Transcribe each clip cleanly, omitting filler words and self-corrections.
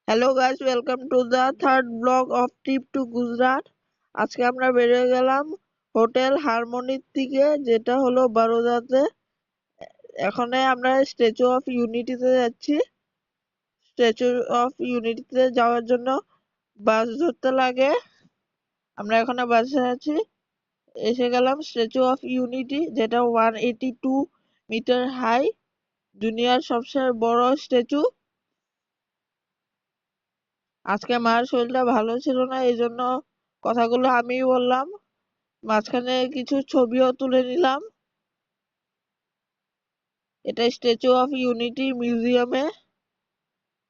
Hello guys, welcome to the third blog of trip to Gujarat. আজকে আমরা বেরিয়ে গেলাম হোটেল হারমোনির দিকে, যেটা হলো বারোদাতে। এখানে আমরা স্ট্যাচু অফ ইউনিটিতে যাচ্ছি। স্ট্যাচু অফ ইউনিটিতে যাওয়ার জন্য বাস ধরতে লাগে। আমরা এখানে বাসে আছি, এসে গেলাম স্ট্যাচু অফ ইউনিটি, যেটা 182 মিটার হাই, দুনিয়ার সবচেয়ে বড় স্ট্যাচু। আজকে মার শরীরটা ভালো ছিল না, এই জন্য কথাগুলো আমিই বললাম। মাঝখানে কিছু ছবিও তুলে নিলাম। এটা স্ট্যাচু অফ ইউনিটি মিউজিয়ামে,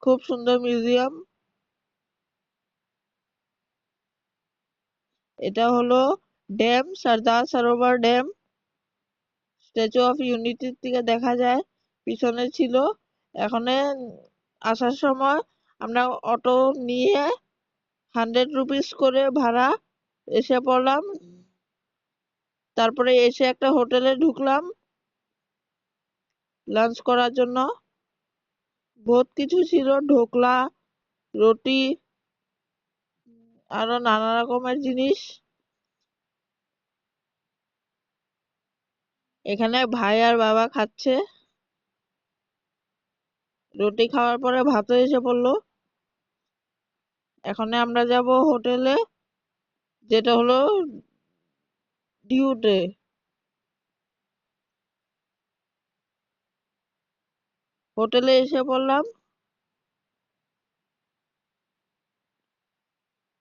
খুব সুন্দর মিউজিয়াম। এটা হলো dam, Sardar Sarovar dam. Statue of ইউনিটির থেকে দেখা যায়, পিছনে ছিল। এখানে আসার সময় আমরা অটো নিয়ে 100 রুপিস করে ভাড়া এসে পড়লাম। তারপরে এসে একটা হোটেলে ঢুকলাম লাঞ্চ করার জন্য। বহুত কিছু ছিল, ঢোকলা, রুটি, আরো নানা রকমের জিনিস। এখানে ভাই আর বাবা খাচ্ছে। রুটি খাওয়ার পরে ভাতও এসে পড়লো। এখন আমরা যাব হোটেলে, যেটা হলো ডিউটে। হোটেলে এসে পড়লাম।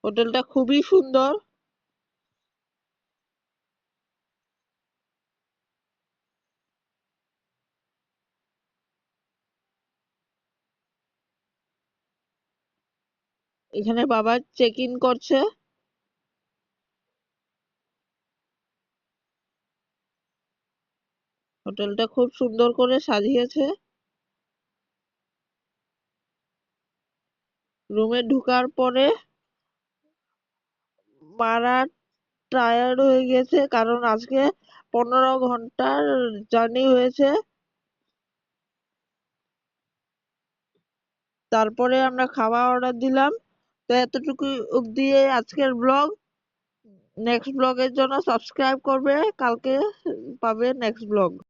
হোটেলটা খুবই সুন্দর। এখানে বাবা চেক ইন করছে। হোটেলটা খুব সুন্দর করে সাজিয়েছে। রুমে ঢুকার পরে মারা টায়ার্ড হয়ে গেছে, কারণ আজকে 15 ঘন্টার জার্নি হয়েছে। তারপরে আমরা খাওয়া অর্ডার দিলাম। তো এতটুকু অবধি আজকের ব্লগ। নেক্সট ব্লগের জন্য সাবস্ক্রাইব করবে, কালকে পাবে নেক্সট ব্লগ।